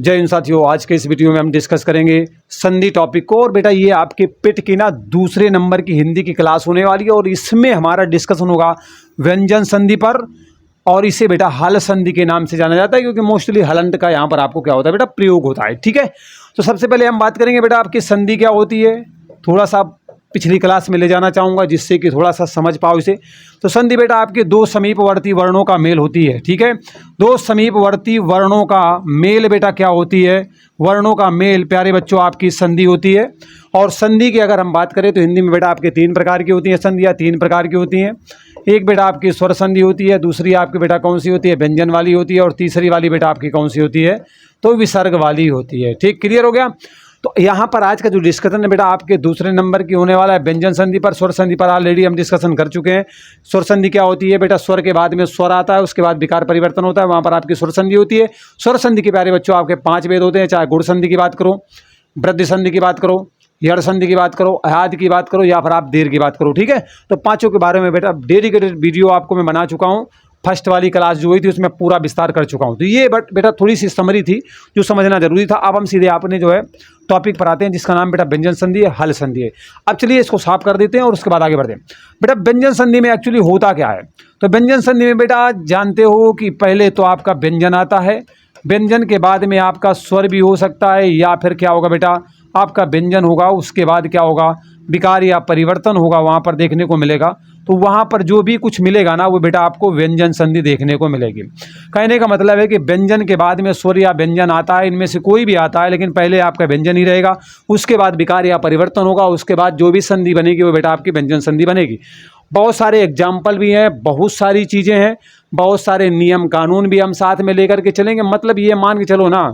जय हिंद साथियों, आज के इस वीडियो में हम डिस्कस करेंगे संधि टॉपिक को। और बेटा ये आपके पिट की ना दूसरे नंबर की हिंदी की क्लास होने वाली है और इसमें हमारा डिस्कशन होगा व्यंजन संधि पर। और इसे बेटा हल संधि के नाम से जाना जाता है क्योंकि मोस्टली हलंत का यहाँ पर आपको क्या होता है बेटा प्रयोग होता है। ठीक है, तो सबसे पहले हम बात करेंगे बेटा आपकी संधि क्या होती है। थोड़ा सा पिछली क्लास में ले जाना चाहूँगा जिससे कि थोड़ा सा समझ पाओ इसे। तो संधि बेटा आपके दो समीपवर्ती वर्णों का मेल होती है। ठीक है, दो समीपवर्ती वर्णों का मेल बेटा क्या होती है, वर्णों का मेल प्यारे बच्चों आपकी संधि होती है। और संधि की अगर हम बात करें तो हिंदी में बेटा आपके तीन प्रकार की होती हैं संधियाँ, तीन प्रकार की होती हैं। एक बेटा आपकी स्वर संधि होती है, दूसरी आपकी बेटा कौन सी होती है, व्यंजन वाली होती है, और तीसरी वाली बेटा आपकी कौन सी होती है, तो विसर्ग वाली होती है। ठीक, क्लियर हो गया। तो यहाँ पर आज का जो डिस्कशन है बेटा आपके दूसरे नंबर की होने वाला है व्यंजन संधि पर। स्वर संधि पर ऑलरेडी हम डिस्कशन कर चुके हैं। स्वर संधि क्या होती है बेटा, स्वर के बाद में स्वर आता है, उसके बाद विकार परिवर्तन होता है, वहाँ पर आपकी स्वर संधि होती है। स्वर संधि के प्यारे बच्चों आपके 5 भेद होते हैं, चाहे गुण संधि की बात करो, वृद्धि संधि की बात करो, यड़ संधि की बात करो, अयाद की बात करो, या फिर आप देर की बात करो। ठीक है, तो पांचों के बारे में बेटा डेडिकेटेड वीडियो आपको मैं बना चुका हूँ। फर्स्ट वाली क्लास जो हुई थी उसमें पूरा विस्तार कर चुका हूँ। तो ये बेटा थोड़ी सी समरी थी जो समझना जरूरी था। अब हम सीधे आपने जो है टॉपिक पर आते हैं जिसका नाम बेटा व्यंजन संधि है, हल संधि है। अब चलिए इसको साफ कर देते हैं और उसके बाद आगे बढ़ते हैं। बेटा व्यंजन संधि में एक्चुअली होता क्या है, तो व्यंजन संधि में बेटा जानते हो कि पहले तो आपका व्यंजन आता है, व्यंजन के बाद में आपका स्वर भी हो सकता है, या फिर क्या होगा बेटा आपका व्यंजन होगा, उसके बाद क्या होगा विकार या परिवर्तन होगा वहाँ पर देखने को मिलेगा। तो वहाँ पर जो भी कुछ मिलेगा ना वो बेटा आपको व्यंजन संधि देखने को मिलेगी। कहने का मतलब है कि व्यंजन के बाद में स्वर या व्यंजन आता है, इनमें से कोई भी आता है, लेकिन पहले आपका व्यंजन ही रहेगा, उसके बाद विकार या परिवर्तन होगा, उसके बाद जो भी संधि बनेगी वो बेटा आपकी व्यंजन संधि बनेगी। बहुत सारे एग्जाम्पल भी हैं, बहुत सारी चीज़ें हैं, बहुत सारे नियम कानून भी हम साथ में लेकर के चलेंगे। मतलब ये मान के चलो ना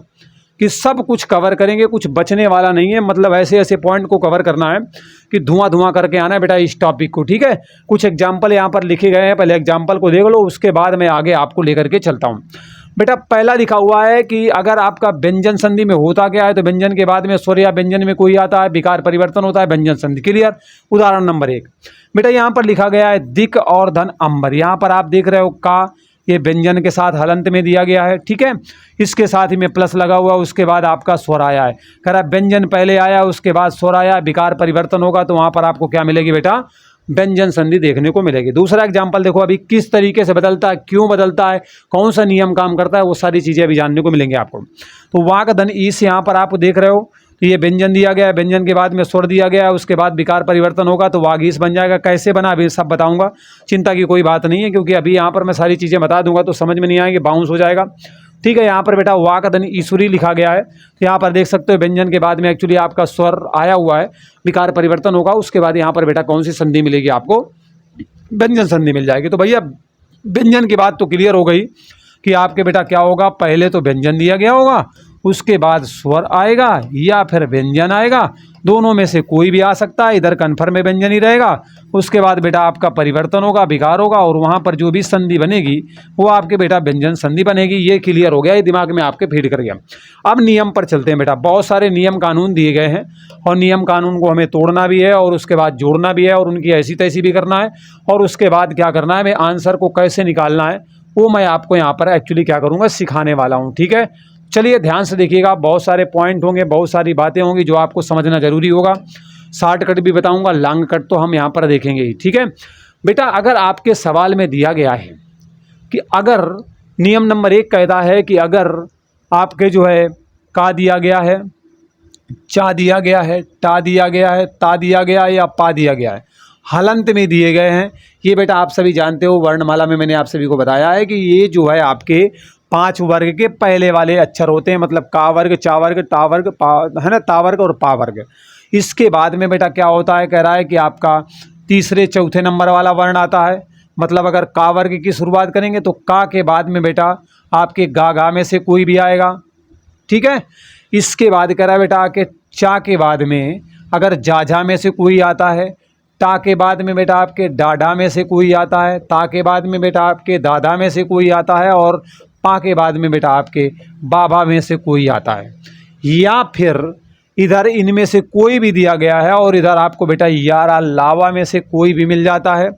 कि सब कुछ कवर करेंगे, कुछ बचने वाला नहीं है। मतलब ऐसे ऐसे पॉइंट को कवर करना है कि धुआं धुआं करके आना है बेटा इस टॉपिक को। ठीक है, कुछ एग्जाम्पल यहाँ पर लिखे गए हैं, पहले एग्जाम्पल को देख लो, उसके बाद मैं आगे आपको लेकर के चलता हूँ। बेटा पहला लिखा हुआ है कि अगर आपका व्यंजन संधि में होता क्या है, तो व्यंजन के बाद में स्वर या व्यंजन में कोई आता है, विकार परिवर्तन होता है, व्यंजन संधि। क्लियर। उदाहरण नंबर 1 बेटा यहाँ पर लिखा गया है दिक और धन अंबर। यहाँ पर आप देख रहे हो का, ये व्यंजन के साथ हलंत में दिया गया है। ठीक है, इसके साथ ही में प्लस लगा हुआ, उसके बाद आपका स्वर आया है। कह रहा व्यंजन पहले आया, उसके बाद स्वर आया, विकार परिवर्तन होगा, तो वहाँ पर आपको क्या मिलेगी बेटा व्यंजन संधि देखने को मिलेगी। दूसरा एग्जाम्पल देखो, अभी किस तरीके से बदलता है, क्यों बदलता है, कौन सा नियम काम करता है, वो सारी चीज़ें अभी जानने को मिलेंगी आपको। तो वहाँ का धन ईस यहाँ पर आप देख रहे हो, तो ये व्यंजन दिया गया है, व्यंजन के बाद में स्वर दिया गया है, उसके बाद विकार परिवर्तन होगा तो वागीस बन जाएगा। कैसे बना अभी सब बताऊंगा, चिंता की कोई बात नहीं है, क्योंकि अभी यहाँ पर मैं सारी चीज़ें बता दूंगा तो समझ में नहीं आएंगे, बाउंस हो जाएगा। ठीक है, यहाँ पर बेटा वा का धन ईश्वरी लिखा गया है, तो यहाँ पर देख सकते हो व्यंजन के बाद में एक्चुअली आपका स्वर आया हुआ है, विकार परिवर्तन होगा, उसके बाद यहाँ पर बेटा कौन सी संधि मिलेगी आपको, व्यंजन संधि मिल जाएगी। तो भैया व्यंजन की बात तो क्लियर हो गई कि आपके बेटा क्या होगा, पहले तो व्यंजन दिया गया होगा, उसके बाद स्वर आएगा या फिर व्यंजन आएगा, दोनों में से कोई भी आ सकता है, इधर कन्फर्म में व्यंजन ही रहेगा। उसके बाद बेटा आपका परिवर्तन होगा, विकार होगा, और वहाँ पर जो भी संधि बनेगी वो आपके बेटा व्यंजन संधि बनेगी। ये क्लियर हो गया, ये दिमाग में आपके फीड कर गया। अब नियम पर चलते हैं बेटा। बहुत सारे नियम कानून दिए गए हैं और नियम कानून को हमें तोड़ना भी है और उसके बाद जोड़ना भी है और उनकी ऐसी तैसी भी करना है, और उसके बाद क्या करना है, मैं आंसर को कैसे निकालना है वो मैं आपको यहाँ पर एक्चुअली क्या करूँगा, सिखाने वाला हूँ। ठीक है, चलिए ध्यान से देखिएगा, बहुत सारे पॉइंट होंगे, बहुत सारी बातें होंगी जो आपको समझना जरूरी होगा। शॉर्टकट भी बताऊंगा, लॉन्ग कट तो हम यहाँ पर देखेंगे ही। ठीक है बेटा, अगर आपके सवाल में दिया गया है कि अगर नियम नंबर 1 कहता है कि अगर आपके जो है का दिया गया है, चा दिया गया है, टा दिया गया है, ता दिया गया है, या पा दिया गया है, हलंत में दिए गए हैं, ये बेटा आप सभी जानते हो, वर्णमाला में मैंने आप सभी को बताया है कि ये जो है आपके 5 वर्ग के पहले वाले अक्षर होते हैं। मतलब का वर्ग, चा वर्ग, टा वर्ग, पा है ना, ता वर्ग और पा वर्ग। इसके बाद में बेटा क्या होता है, कह रहा है कि आपका तीसरे चौथे नंबर वाला वर्ण आता है। मतलब अगर का वर्ग की शुरुआत करेंगे तो का के बाद में बेटा आपके गा में से कोई भी आएगा। ठीक है, इसके बाद कह रहा है बेटा आके चा के बाद में अगर जा में से कोई आता है, टा के बाद में बेटा आपके डाडा में से कोई आता है, ता के बाद में बेटा आपके दादा में से कोई आता है, और पा के बाद में बेटा आपके बाबा में से कोई आता है। या फिर इधर इनमें से कोई भी दिया गया है और इधर आपको बेटा यारा लावा में से कोई भी मिल जाता है,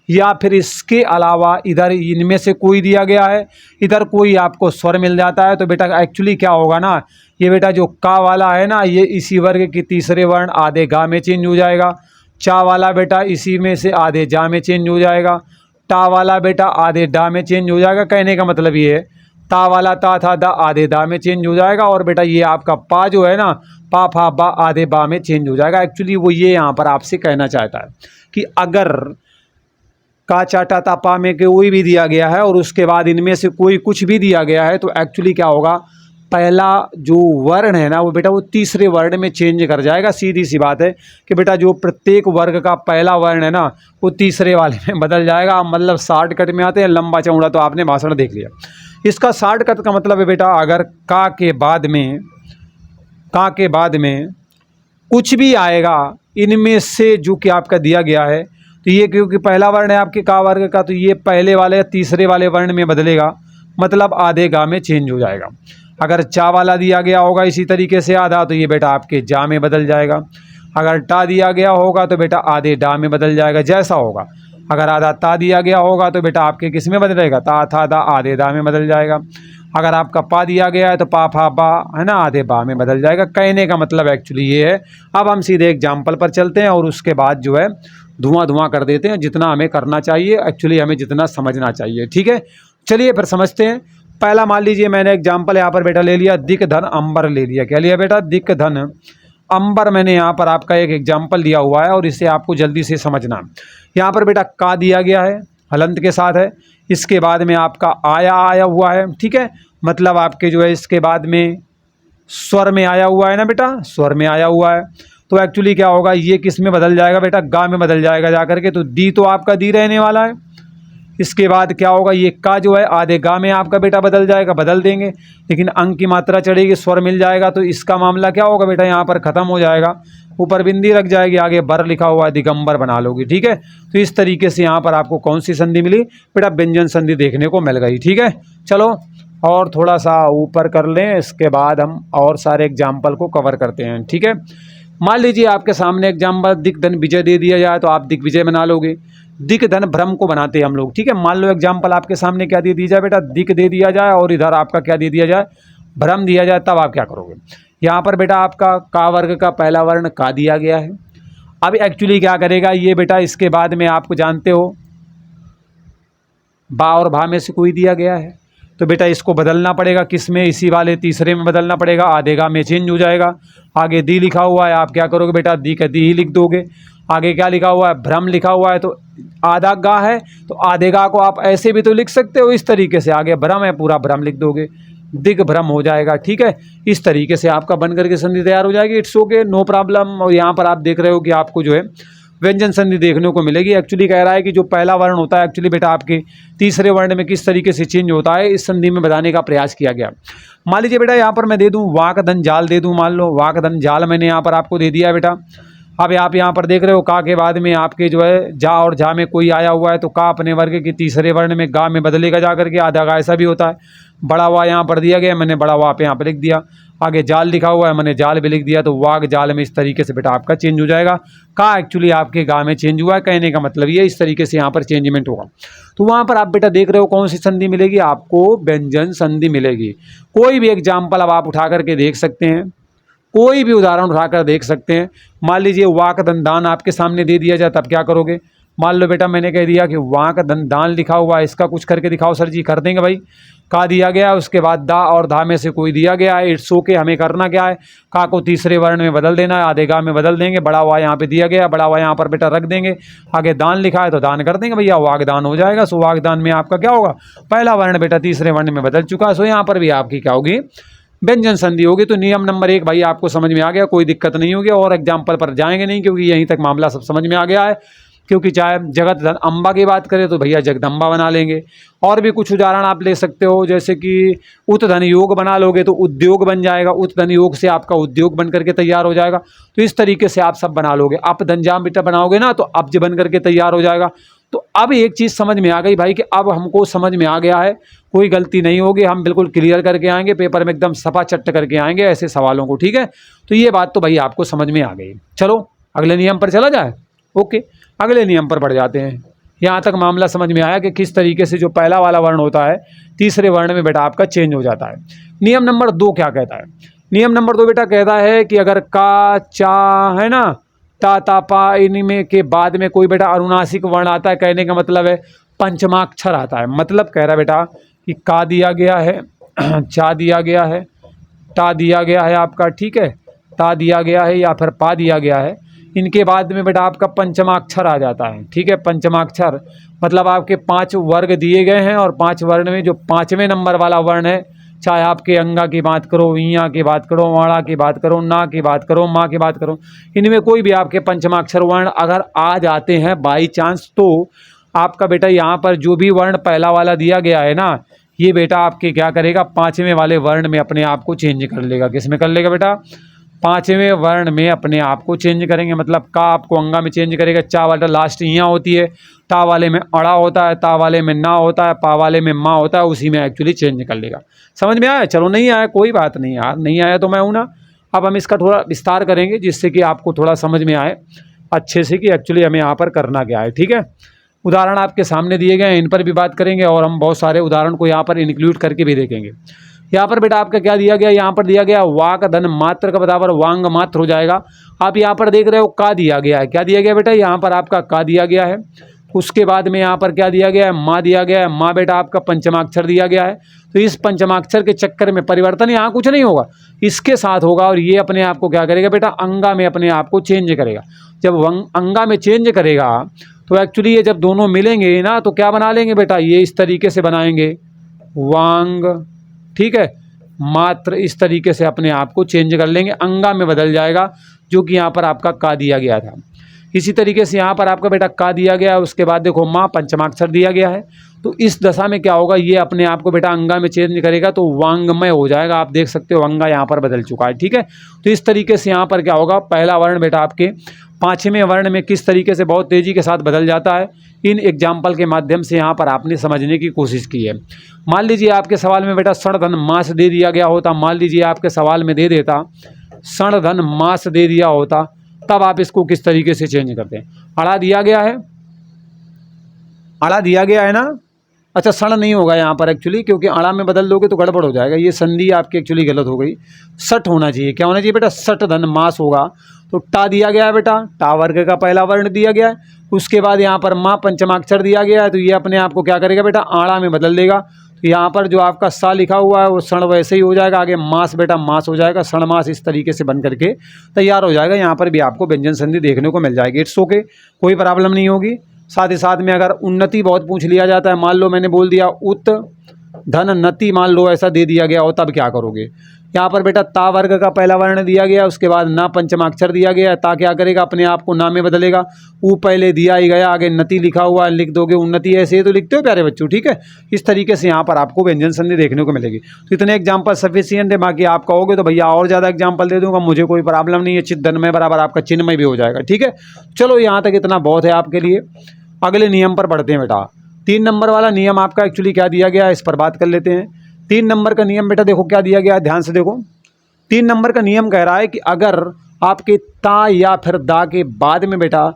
या फिर इसके अलावा इधर इनमें से कोई दिया गया है, इधर कोई आपको स्वर मिल जाता है, तो बेटा एक्चुअली क्या होगा ना, ये बेटा जो का वाला है ना, ये इसी वर्ग के तीसरे वर्ण आधे गा में चेंज हो जाएगा। चा वाला बेटा इसी में से आधे जा में चेंज हो जाएगा। टा वाला बेटा आधे डा में चेंज हो जाएगा। कहने का मतलब ये है, ता वाला ता था दा आधे दा में चेंज हो जाएगा। और बेटा ये आपका पा जो है ना, पा फा बा आधे बा में चेंज हो जाएगा। एक्चुअली वो ये यहाँ पर आपसे कहना चाहता है कि अगर का चाटा ता पा में कोई भी दिया गया है और उसके बाद इनमें से कोई कुछ भी दिया गया है, तो एक्चुअली क्या होगा, पहला जो वर्ण है ना वो बेटा वो तीसरे वर्ण में चेंज कर जाएगा। सीधी सी बात है कि बेटा जो प्रत्येक वर्ग का पहला वर्ण है ना वो तीसरे वाले में बदल जाएगा। मतलब शॉर्टकट में आते हैं, लंबा चौड़ा तो आपने भाषण देख लिया। इसका शॉर्टकट का मतलब है बेटा, अगर का के बाद में कुछ भी आएगा इनमें से जो कि आपका दिया गया है, तो ये क्योंकि पहला वर्ण है आपके का वर्ग का, तो ये पहले वाले या तीसरे वाले वर्ण में बदलेगा, मतलब आधे गा में चेंज हो जाएगा। अगर चा वाला दिया गया होगा इसी तरीके से आधा, तो ये बेटा आपके जा में बदल जाएगा। अगर टा दिया गया होगा तो बेटा आधे डा में बदल जाएगा, जैसा होगा। अगर आधा ता दिया गया होगा तो बेटा आपके किस में बदलेगा, ता था दा आधे दा में बदल जाएगा। अगर आपका पा दिया गया है तो पा फा बा है ना, आधे बा में बदल जाएगा। कहने का मतलब एक्चुअली ये है। अब हम सीधे एग्जाम्पल पर चलते हैं और उसके बाद जो है धुआं कर देते हैं, जितना हमें करना चाहिए, एक्चुअली हमें जितना समझना चाहिए। ठीक है, चलिए फिर समझते हैं। पहला मान लीजिए मैंने एग्जाम्पल यहाँ पर बेटा ले लिया, दिक धन अंबर ले लिया। क्या लिया बेटा, दिक धन अंबर। मैंने यहाँ पर आपका एक एग्जाम्पल दिया हुआ है और इसे आपको जल्दी से समझना। यहाँ पर बेटा का दिया गया है, हलंत के साथ है। इसके बाद में आपका आया हुआ है। ठीक है, मतलब आपके जो है इसके बाद में स्वर में आया हुआ है ना बेटा, स्वर में आया हुआ है। तो एक्चुअली क्या होगा, ये किस में बदल जाएगा बेटा, गा में बदल जाएगा जाकर के। तो दी तो आपका दी रहने वाला है। इसके बाद क्या होगा, ये का जो है आधे गा में आपका बेटा बदल जाएगा, बदल देंगे, लेकिन अंक की मात्रा चढ़ेगी, स्वर मिल जाएगा, तो इसका मामला क्या होगा बेटा, यहाँ पर ख़त्म हो जाएगा। ऊपर बिंदी रख जाएगी, आगे बर लिखा हुआ है, दिगंबर बना लोगी। ठीक है, तो इस तरीके से यहाँ पर आपको कौन सी संधि मिली बेटा, व्यंजन संधि देखने को मिल गई। ठीक है, चलो और थोड़ा सा ऊपर कर लें, इसके बाद हम और सारे एग्जाम्पल को कवर करते हैं। ठीक है, मान लीजिए आपके सामने एग्जाम्पल दिक धन विजय दे दिया जाए, तो आप दिग्विजय बना लोगे। दिक धन भ्रम को बनाते हैं हम लोग। ठीक है, मान लो एग्जाम्पल आपके सामने क्या दे दिया जाए बेटा, दिक दे दिया जाए और इधर आपका क्या दे दिया जाए, भ्रम दिया जाए, तब आप क्या करोगे। यहाँ पर बेटा आपका का वर्ग का पहला वर्ण का दिया गया है। अब एक्चुअली क्या करेगा ये बेटा, इसके बाद में आपको जानते हो बा और भा में से कोई दिया गया है, तो बेटा इसको बदलना पड़ेगा, किस में, इसी वाले तीसरे में बदलना पड़ेगा, आधेगा में चेंज हो जाएगा। आगे दी लिखा हुआ है, आप क्या करोगे बेटा, दी का दी ही लिख दोगे। आगे क्या लिखा हुआ है, भ्रम लिखा हुआ है, तो आधा गा है तो आधे गा को आप ऐसे भी तो लिख सकते हो, इस तरीके से। आगे भ्रम है, पूरा भ्रम लिख दोगे, दिग भ्रम हो जाएगा। ठीक है, इस तरीके से आपका बन करके संधि तैयार हो जाएगी। It's okay, no problem. और यहाँ पर आप देख रहे हो कि आपको जो है व्यंजन संधि देखने को मिलेगी। एक्चुअली कह रहा है कि जो पहला वर्ण होता है एक्चुअली बेटा आपके तीसरे वर्ण में किस तरीके से चेंज होता है, इस संधि में बताने का प्रयास किया गया। मान लीजिए बेटा यहाँ पर मैं दे दूँ वाक धन जाल दे दूँ, मान लो वाक धन जाल मैंने यहाँ पर आपको दे दिया बेटा। अब आप यहाँ पर देख रहे हो का के बाद में आपके जो है जा और जा में कोई आया हुआ है, तो का अपने वर्ग के तीसरे वर्ण में गा में बदलेगा जा करके, आधा गा ऐसा भी होता है। बड़ा वा यहाँ पर दिया गया, मैंने बड़ा वा पे यहाँ पर लिख दिया। आगे जाल लिखा हुआ है, मैंने जाल भी लिख दिया, तो वाग जाल में इस तरीके से बेटा आपका चेंज हो जाएगा। का एक्चुअली आपके गा में चेंज हुआ है, कहने का मतलब ये इस तरीके से यहाँ पर चेंजमेंट होगा। तो वहाँ पर आप बेटा देख रहे हो कौन सी संधि मिलेगी, आपको व्यंजन संधि मिलेगी। कोई भी एग्जाम्पल अब आप उठा करके देख सकते हैं, कोई भी उदाहरण उठाकर देख सकते हैं। मान लीजिए वाक दंदान आपके सामने दे दिया जाए, तब क्या करोगे। मान लो बेटा मैंने कह दिया कि वाक दंदान लिखा हुआ है, इसका कुछ करके दिखाओ सर जी, कर देंगे भाई। का दिया गया, उसके बाद दा और धा में से कोई दिया गया है, इट्स ओके। हमें करना क्या है, का को तीसरे वर्ण में बदल देना है, आधे गा में बदल देंगे। बड़ा वा यहाँ पे दिया गया, बड़ा वा यहाँ पर बेटा रख देंगे। आगे दान लिखा है तो दान कर देंगे भैया, वागदान हो जाएगा। सो वागदान में आपका क्या होगा, पहला वर्ण बेटा तीसरे वर्ण में बदल चुका है। सो यहाँ पर भी आपकी क्या होगी, व्यंजन संधि होगी। तो नियम नंबर 1 भाई आपको समझ में आ गया, कोई दिक्कत नहीं होगी। और एग्जाम्पल पर जाएंगे नहीं, क्योंकि यहीं तक मामला सब समझ में आ गया है। क्योंकि चाहे जगत धन अम्बा की बात करें तो भैया जगदम्बा बना लेंगे। और भी कुछ उदाहरण आप ले सकते हो, जैसे कि उत धन योग बना लोगे तो उद्योग बन जाएगा, उत धन योग से आपका उद्योग बन करके तैयार हो जाएगा। तो इस तरीके से आप सब बना लोगे। अप धनजाम बेटा बनाओगे ना तो अब्ज बन करके तैयार हो जाएगा। तो अब एक चीज़ समझ में आ गई भाई कि अब हमको समझ में आ गया है, कोई गलती नहीं होगी, हम बिल्कुल क्लियर करके आएंगे, पेपर में एकदम सफा चट्ट करके आएंगे ऐसे सवालों को। ठीक है, तो ये बात तो भाई आपको समझ में आ गई। चलो अगले नियम पर चला जाए। ओके, अगले नियम पर बढ़ जाते हैं। यहाँ तक मामला समझ में आया कि किस तरीके से जो पहला वाला वर्ण होता है तीसरे वर्ण में बेटा आपका चेंज हो जाता है। नियम नंबर 2 क्या कहता है? नियम नंबर 2 बेटा कहता है कि अगर का, चा है ना, ता, ता, पा इनमें के बाद में कोई बेटा अनुनासिक वर्ण आता है, कहने का मतलब है पंचमाक्षर आता है। मतलब कह रहा है बेटा कि का दिया गया है, चा दिया गया है, टा दिया गया है आपका, ठीक है, ता दिया गया है या फिर पा दिया गया है, इनके बाद में बेटा आपका पंचमाक्षर आ जाता है, ठीक है। पंचमाक्षर मतलब आपके 5 वर्ग दिए गए हैं और 5 वर्ण में जो 5वें नंबर वाला वर्ण है, चाहे आपके अंगा की बात करो, इया की बात करो, वाड़ा की बात करो, ना की बात करो, माँ की बात करो, इनमें कोई भी आपके पंचमाक्षर वर्ण अगर आ जाते हैं बाई चांस, तो आपका बेटा यहाँ पर जो भी वर्ण पहला वाला दिया गया है ना, ये बेटा आपके क्या करेगा, 5वें वाले वर्ण में अपने आप को चेंज कर लेगा। किस में कर लेगा बेटा? 5वें वर्ण में अपने आप को चेंज करेंगे। मतलब का आपको अंगा में चेंज करेगा, चा वाला लास्ट यहाँ होती है, टा वाले में अड़ा होता है, ता वाले में ना होता है, पा वाले में माँ होता है, उसी में एक्चुअली चेंज कर लेगा। समझ में आया? चलो नहीं आया कोई बात नहीं यार, नहीं आया तो मैं हूँ ना। अब हम इसका थोड़ा विस्तार करेंगे जिससे कि आपको थोड़ा समझ में आए अच्छे से कि एक्चुअली हमें यहाँ पर करना क्या है, ठीक है। उदाहरण आपके सामने दिए गए हैं, इन पर भी बात करेंगे और हम बहुत सारे उदाहरण को यहाँ पर इंक्लूड करके भी देखेंगे। यहाँ पर बेटा आपका क्या दिया गया, यहाँ पर दिया गया वाक धन मात्र का बराबर वांग मात्र हो जाएगा। आप यहाँ पर देख रहे हो का दिया गया है, क्या दिया गया बेटा, यहाँ पर आपका का दिया गया है। उसके बाद में यहाँ पर क्या दिया गया है, माँ दिया गया है। माँ बेटा आपका पंचमाक्षर दिया गया है, तो इस पंचमाक्षर के चक्कर में परिवर्तन यहाँ कुछ नहीं होगा, इसके साथ होगा और ये अपने आप को क्या करेगा बेटा, अंगा में अपने आप को चेंज करेगा। जब अंगा में चेंज करेगा तो एक्चुअली ये जब दोनों मिलेंगे ना तो क्या बना लेंगे बेटा, ये इस तरीके से बनाएंगे वांग, ठीक है, मात्र इस तरीके से अपने आप को चेंज कर लेंगे, अंगा में बदल जाएगा, जो कि यहाँ पर आपका का दिया गया था। इसी तरीके से यहाँ पर आपका बेटा का दिया गया है, उसके बाद देखो माँ पंचमाक्षर दिया गया है, तो इस दशा में क्या होगा, ये अपने आप को बेटा अंगा में चेंज करेगा तो वांगमय हो जाएगा। आप देख सकते हो अंगा यहाँ पर बदल चुका है, ठीक है। तो इस तरीके से यहाँ पर क्या होगा, पहला वर्ण बेटा आपके 5वें वर्ण में किस तरीके से बहुत तेज़ी के साथ बदल जाता है, इन एग्जाम्पल के माध्यम से यहाँ पर आपने समझने की कोशिश की है। मान लीजिए आपके सवाल में बेटा सण धन मास दे दिया गया होता, मान लीजिए आपके सवाल में दे देता सण धन मास दे दिया होता, तब आप इसको किस तरीके से चेंज करते हैं। अड़ा दिया गया है, अड़ा दिया गया है ना, अच्छा सण नहीं होगा यहाँ पर एक्चुअली, क्योंकि अड़ा में बदल दोगे तो गड़बड़ हो जाएगा, ये संधि आपकी एक्चुअली गलत हो गई। सठ होना चाहिए, क्या होना चाहिए बेटा, सठ धन मास होगा। तो टा दिया गया है बेटा, टा वर्ग का पहला वर्ण दिया गया है, उसके बाद यहाँ पर माँ पंचमाक्षर दिया गया है, तो ये अपने आप को क्या करेगा बेटा, आड़ा में बदल देगा। तो यहाँ पर जो आपका सा लिखा हुआ है वो सण वैसे ही हो जाएगा, आगे मास बेटा मास हो जाएगा, सण मास इस तरीके से बन करके तैयार हो जाएगा। यहाँ पर भी आपको व्यंजन संधि देखने को मिल जाएगी, इट्स ओके, कोई प्रॉब्लम नहीं होगी। साथ ही साथ में अगर उन्नति बहुत पूछ लिया जाता है, मान लो मैंने बोल दिया उत धन नति, मान लो ऐसा दे दिया गया हो, तब क्या करोगे। यहाँ पर बेटा ता वर्ग का पहला वर्ण दिया गया, उसके बाद ना पंचमाक्षर दिया गया, ता क्या करेगा, अपने आप को ना में बदलेगा। ऊ पहले दिया ही गया, आगे नति लिखा हुआ है, लिख दोगे उन्नति, ऐसे ही तो लिखते हो प्यारे बच्चों, ठीक है। इस तरीके से यहाँ पर आपको व्यंजन संधि देखने को मिलेगी। तो इतने एग्जाम्पल सफिशियंट है, बाकी आप कहोगे तो भैया और ज़्यादा एग्जाम्पल दे दूंगा, मुझे कोई प्रॉब्लम नहीं है, चित धनमय बराबर आपका चिन्हमय भी हो जाएगा, ठीक है। चलो यहाँ तक इतना बहुत है आपके लिए। अगले नियम पर बढ़ते हैं बेटा। 3 नंबर वाला नियम आपका एक्चुअली क्या दिया गया है, इस पर बात कर लेते हैं। 3 नंबर का नियम बेटा देखो क्या दिया गया है, ध्यान से देखो। 3 नंबर का नियम कह रहा है कि अगर आपके ता या फिर दा के बाद में बेटा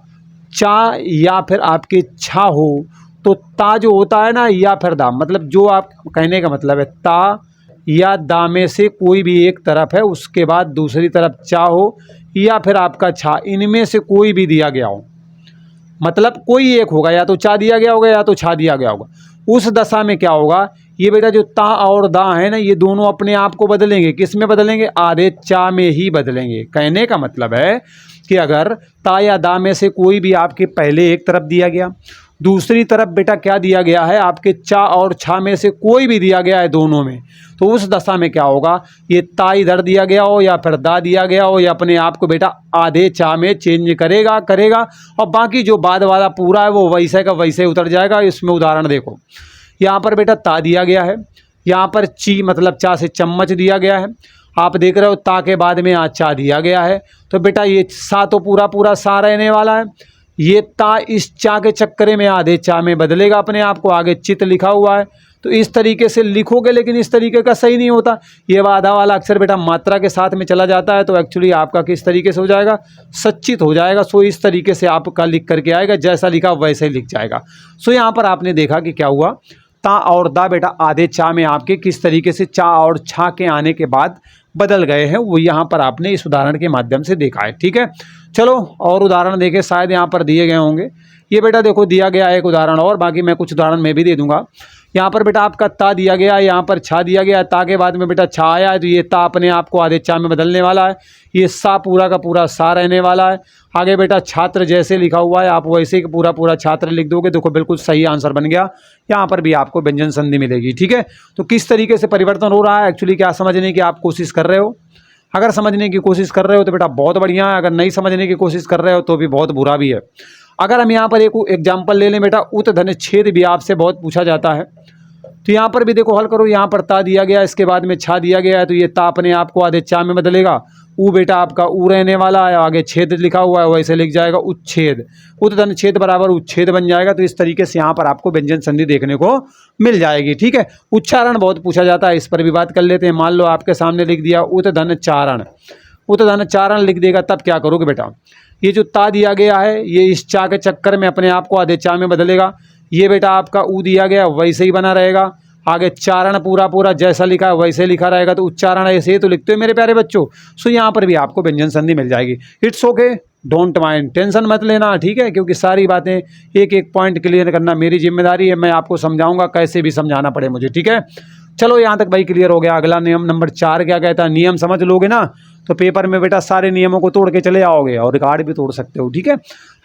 चा या फिर आपके छा हो, तो ता जो होता है ना या फिर दा, मतलब जो आप कहने का मतलब है ता या दा में से कोई भी एक तरफ है, उसके बाद दूसरी तरफ चा हो या फिर आपका छा, इनमें से कोई भी दिया गया हो, मतलब कोई एक होगा, या तो चा दिया गया होगा या तो छा दिया गया होगा। उस दशा में क्या होगा, ये बेटा जो ता और दा है ना, ये दोनों अपने आप को बदलेंगे। किस में बदलेंगे, आधे चा में ही बदलेंगे। कहने का मतलब है कि अगर ता या दा में से कोई भी आपके पहले एक तरफ दिया गया, दूसरी तरफ बेटा क्या दिया गया है, आपके चा और छा में से कोई भी दिया गया है दोनों में, तो उस दशा में क्या होगा, ये ता इधर दिया गया हो या फिर दा दिया गया हो, या अपने आप को बेटा आधे चा में चेंज करेगा और बाकी जो बाद वाला पूरा है वो वैसे का वैसे उतर जाएगा। इसमें उदाहरण देखो, यहाँ पर बेटा ता दिया गया है, यहाँ पर ची मतलब चा से चम्मच दिया गया है, आप देख रहे हो ता के बाद में यहाँ चा दिया गया है, तो बेटा ये सा तो पूरा सा रहने वाला है, ये ता इस चा के चक्कर में आधे चा में बदलेगा अपने आप को, आगे चित लिखा हुआ है, तो इस तरीके से लिखोगे, लेकिन इस तरीके का सही नहीं होता। ये आधा वाला अक्षर बेटा मात्रा के साथ में चला जाता है, तो एक्चुअली आपका किस तरीके से हो जाएगा, सच्चित हो जाएगा। सो इस तरीके से आपका लिख करके आएगा, जैसा लिखा वैसे ही लिख जाएगा। सो यहाँ पर आपने देखा कि क्या हुआ, ता और दा बेटा आधे चा में आपके किस तरीके से चा और छा के आने के बाद बदल गए हैं, वो यहाँ पर आपने इस उदाहरण के माध्यम से देखा है। ठीक है, चलो और उदाहरण देखें, शायद यहाँ पर दिए गए होंगे। ये बेटा देखो दिया गया है एक उदाहरण, और बाकी मैं कुछ उदाहरण मैं भी दे दूंगा। यहाँ पर बेटा आपका ता दिया गया है, यहाँ पर छा दिया गया है, ता के बाद में बेटा छा आया है, तो ये ता अपने आप को आधे चा में बदलने वाला है। ये सा पूरा का पूरा सा रहने वाला है। आगे बेटा छात्र जैसे लिखा हुआ है, आप वैसे ही पूरा पूरा छात्र लिख दोगे, देखो बिल्कुल सही आंसर बन गया। यहाँ पर भी आपको व्यंजन संधि मिलेगी। ठीक है, तो किस तरीके से परिवर्तन हो रहा है, एक्चुअली क्या समझने की आप कोशिश कर रहे हो। अगर समझने की कोशिश कर रहे हो तो बेटा बहुत बढ़िया है, अगर नहीं समझने की कोशिश कर रहे हो तो भी बहुत बुरा भी है। अगर हम यहाँ पर एक एग्जाम्पल ले लें बेटा, उत धन छेद भी आपसे बहुत पूछा जाता है, तो यहाँ पर भी देखो हल करो। यहाँ पर ता दिया गया, इसके बाद में छा दिया गया है, तो ये ता अपने आप को आधे चा में बदलेगा। ऊ बेटा आपका ऊ रहने वाला है, आगे छेद लिखा हुआ है, वैसे लिख जाएगा उच्छेद। उत धन छेद बराबर उच्छेद बन जाएगा। तो इस तरीके से यहाँ पर आपको व्यंजन संधि देखने को मिल जाएगी। ठीक है, उच्चारण बहुत पूछा जाता है, इस पर भी बात कर लेते हैं। मान लो आपके सामने लिख दिया उत धन चारण, उत धन चारण लिख देगा, तब क्या करोगे बेटा, ये जो ता दिया गया है ये इस चा के चक्कर में अपने आप को आधे चा में बदलेगा। ये बेटा आपका ऊ दिया गया वैसे ही बना रहेगा। आगे चारण पूरा पूरा जैसा लिखा है वैसे लिखा रहेगा, तो उच्चारण ऐसे ही तो लिखते हो मेरे प्यारे बच्चों। सो यहाँ पर भी आपको व्यंजन संधि मिल जाएगी। It's okay, don't mind, tension मत लेना। ठीक है, क्योंकि सारी बातें एक एक पॉइंट क्लियर करना मेरी जिम्मेदारी है। मैं आपको समझाऊंगा कैसे भी समझाना पड़े मुझे। ठीक है, चलो यहाँ तक भाई क्लियर हो गया। अगला नियम नंबर 4 क्या कहता है, नियम समझ लोगे ना तो पेपर में बेटा सारे नियमों को तोड़ के चले आओगे, और रिकॉर्ड भी तोड़ सकते हो। ठीक है,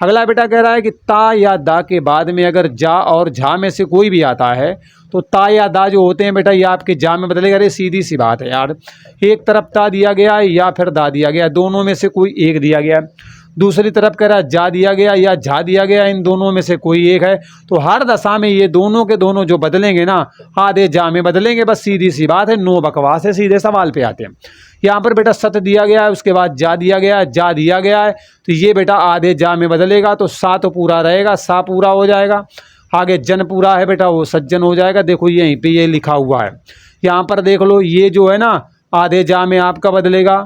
अगला बेटा कह रहा है कि ता या दा के बाद में अगर जा और झा में से कोई भी आता है, तो ता या दा जो होते हैं बेटा ये आपके जा में बदलेगा। अरे सीधी सी बात है यार, एक तरफ ता दिया गया है या फिर दा दिया गया, दोनों में से कोई एक दिया गया है। दूसरी तरफ कह रहा है जा दिया गया या झा दिया गया, इन दोनों में से कोई एक है। तो हर दशा में ये दोनों के दोनों जो बदलेंगे ना, आधे जा में बदलेंगे। बस सीधी सी बात है, नो बकवास है, सीधे सवाल पे आते हैं। यहाँ पर बेटा सत दिया गया है, उसके बाद जा दिया गया है, जा दिया गया है, तो ये बेटा आधे जा में बदलेगा, तो सा तो पूरा रहेगा, सा पूरा हो जाएगा। आगे जन पूरा है बेटा, वो सज्जन हो जाएगा। देखो यहीं पे ये लिखा हुआ है, यहाँ पर देख लो, ये जो है ना आधे जा में आपका बदलेगा,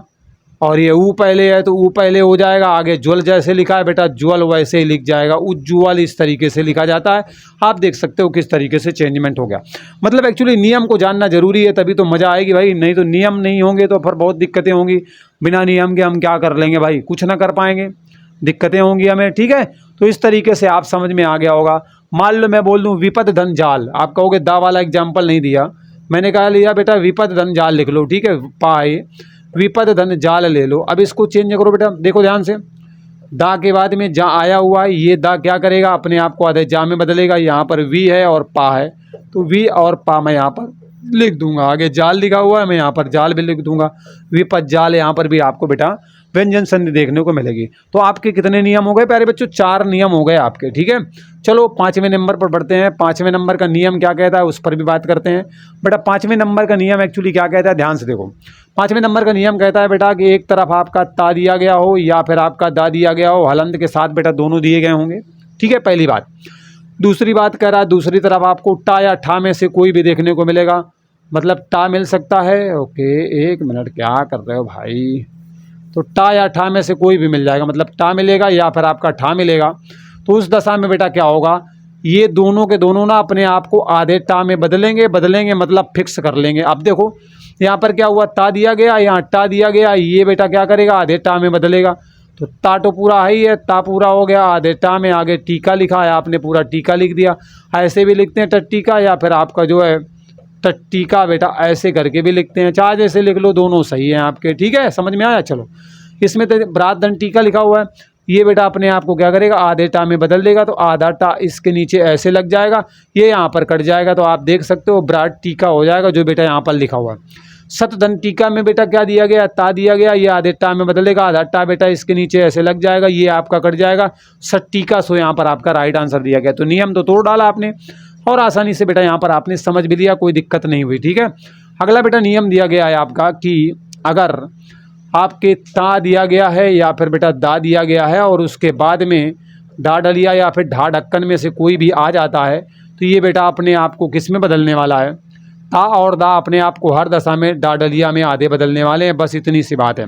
और ये ऊ पहले है तो ऊ पहले हो जाएगा। आगे ज्वल जैसे लिखा है बेटा, ज्वल वैसे ही लिख जाएगा। उज्ज्वल इस तरीके से लिखा जाता है। आप देख सकते हो किस तरीके से चेंजमेंट हो गया। मतलब एक्चुअली नियम को जानना जरूरी है, तभी तो मज़ा आएगी भाई। नहीं तो नियम नहीं होंगे तो फिर बहुत दिक्कतें होंगी। बिना नियम के हम क्या कर लेंगे भाई, कुछ ना कर पाएंगे, दिक्कतें होंगी हमें। ठीक है, तो इस तरीके से आप समझ में आ गया होगा। मान लो मैं बोल दूँ विपद धन जाल, आप कहोगे दा वाला एग्जाम्पल नहीं दिया, मैंने कहा लिया बेटा विपद धन जाल लिख लो। ठीक है, पाए विपद धन जाल ले लो। अब इसको चेंज करो बेटा, देखो ध्यान से, दा के बाद में जा आया हुआ है, ये दा क्या करेगा, अपने आप को आधे जा में बदलेगा। यहाँ पर वी है और पा है, तो वी और पा मैं यहाँ पर लिख दूंगा। आगे जाल लिखा हुआ है, मैं यहाँ पर जाल भी लिख दूंगा। विपद जाल, यहाँ पर भी आपको बेटा व्यंजन संधि देखने को मिलेगी। तो आपके कितने नियम हो गए प्यारे बच्चों, 4 नियम हो गए आपके। ठीक है, चलो 5वें नंबर पर बढ़ते हैं। 5वें नंबर का नियम क्या कहता है उस पर भी बात करते हैं। बेटा 5वें नंबर का नियम एक्चुअली क्या कहता है, ध्यान से देखो। 5वें नंबर का नियम कहता है बेटा कि एक तरफ आपका ता दिया गया हो या फिर आपका दा दिया गया हो, हलंत के साथ बेटा दोनों दिए गए होंगे। ठीक है, पहली बात। दूसरी बात कह रहा है दूसरी तरफ आपको टा या ठा में से कोई भी देखने को मिलेगा, मतलब टा मिल सकता है। ओके, 1 मिनट, क्या कर रहे हो भाई। तो टा या ठा में से कोई भी मिल जाएगा, मतलब टा मिलेगा या फिर आपका ठा मिलेगा। तो उस दशा में बेटा क्या होगा, ये दोनों के दोनों ना अपने आप को आधे टा में बदलेंगे मतलब फिक्स कर लेंगे। अब देखो यहाँ पर क्या हुआ, ता दिया गया, यहाँ टा दिया गया, ये बेटा क्या करेगा, आधे टा में बदलेगा। तो ता तो पूरा है ही है, ता पूरा हो गया, आधे टा में आगे टीका लिखा है, आपने पूरा टीका लिख दिया। ऐसे भी लिखते हैं टट्टीका, या फिर आपका जो है टट्टीका बेटा ऐसे करके भी लिखते हैं, चाहे जैसे लिख लो, दोनों सही हैं आपके। ठीक है, समझ में आया। चलो इसमें तो ब्रात दंड टीका लिखा हुआ है, ये बेटा अपने आप को क्या करेगा, आधे टा में बदल देगा। तो आधा टा इसके नीचे ऐसे लग जाएगा, ये यहाँ पर कट जाएगा, तो आप देख सकते हो ब्रात टीका हो जाएगा, जो बेटा यहाँ पर लिखा हुआ है। सत धन टीका में बेटा क्या दिया गया, ता दिया गया, ये आधे टा में बदलेगा, आधा टा बेटा इसके नीचे ऐसे लग जाएगा, ये आपका कट जाएगा। सत टीका, सो यहाँ पर आपका राइट आंसर दिया गया। तो नियम तो तोड़ डाला आपने, और आसानी से बेटा यहाँ पर आपने समझ भी लिया, कोई दिक्कत नहीं हुई। ठीक है, अगला बेटा नियम दिया गया है आपका कि अगर आपके ता दिया गया है या फिर बेटा दा दिया गया है, और उसके बाद में डा डलिया या फिर ढा ढक्कन में से कोई भी आ जाता है, तो ये बेटा अपने आप को किस में बदलने वाला है, ता और दा अपने आप को हर दशा में डा डलिया में आधे बदलने वाले हैं, बस इतनी सी बात है।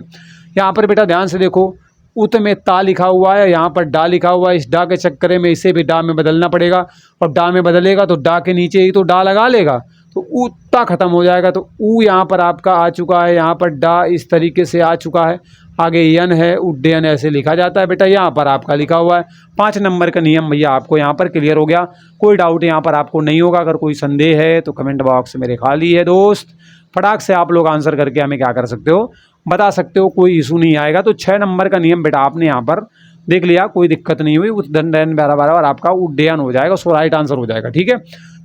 यहाँ पर बेटा ध्यान से देखो, उत में ता लिखा हुआ है, यहाँ पर डा लिखा हुआ है, इस डा के चक्कर में इसे भी डा में बदलना पड़ेगा, और डा में बदलेगा तो डा के नीचे ही तो डा लगा लेगा, तो उता खत्म हो जाएगा। तो ऊ यहाँ पर आपका आ चुका है, यहाँ पर डा इस तरीके से आ चुका है, आगे यन है, उड्डयन ऐसे लिखा जाता है बेटा, यहाँ पर आपका लिखा हुआ है। 5 नंबर का नियम भैया आपको यहाँ पर क्लियर हो गया, कोई डाउट यहाँ पर आपको नहीं होगा। अगर कोई संदेह है तो कमेंट बॉक्स मेरे खाली है दोस्त, फटाक से आप लोग आंसर करके हमें क्या कर सकते हो, बता सकते हो, कोई इशू नहीं आएगा। तो 6 नंबर का नियम बेटा आपने यहाँ पर देख लिया, कोई दिक्कत नहीं हुई, उद्दंडन बराबर आपका उड्डयन हो जाएगा, सो राइट आंसर हो जाएगा। ठीक है,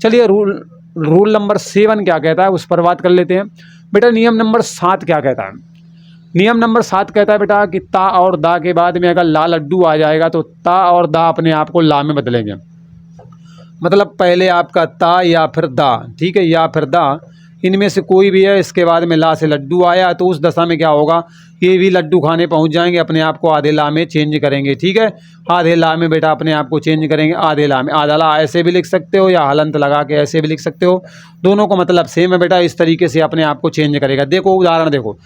चलिए रूल नंबर 7 क्या कहता है उस पर बात कर लेते हैं। बेटा नियम नंबर 7 क्या कहता है, नियम नंबर 7 कहता है बेटा कि ता और दा के बाद में अगर ला लड्डू आ जाएगा तो ता और दा अपने आप को ला में बदलेंगे। मतलब पहले आपका ता या फिर दा, ठीक है, या फिर दा, इनमें से कोई भी है, इसके बाद में ला से लड्डू आया तो उस दशा में क्या होगा, ये भी लड्डू खाने पहुंच जाएंगे, अपने आप को आधे ला में चेंज करेंगे। ठीक है, आधे ला में बेटा अपने आप को चेंज करेंगे, आधे ला में। आधा ला ऐसे भी लिख सकते हो या हलंत लगा के ऐसे भी लिख सकते हो, दोनों को मतलब सेम है बेटा, इस तरीके से अपने आप को चेंज करेगा। देखो उदाहरण देखो,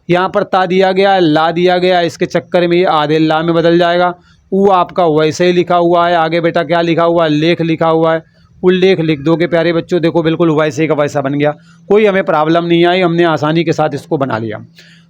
यहाँ पर ता दिया गया है, ला दिया गया है, इसके चक्कर में ये आधे ला में बदल जाएगा। ऊ आपका वैसे ही लिखा हुआ है, आगे बेटा क्या लिखा हुआ है, लेख लिखा हुआ है, उल्लेख लिख दोगे प्यारे बच्चों, देखो बिल्कुल वैसे का वैसा बन गया, कोई हमें प्रॉब्लम नहीं आई, हमने आसानी के साथ इसको बना लिया।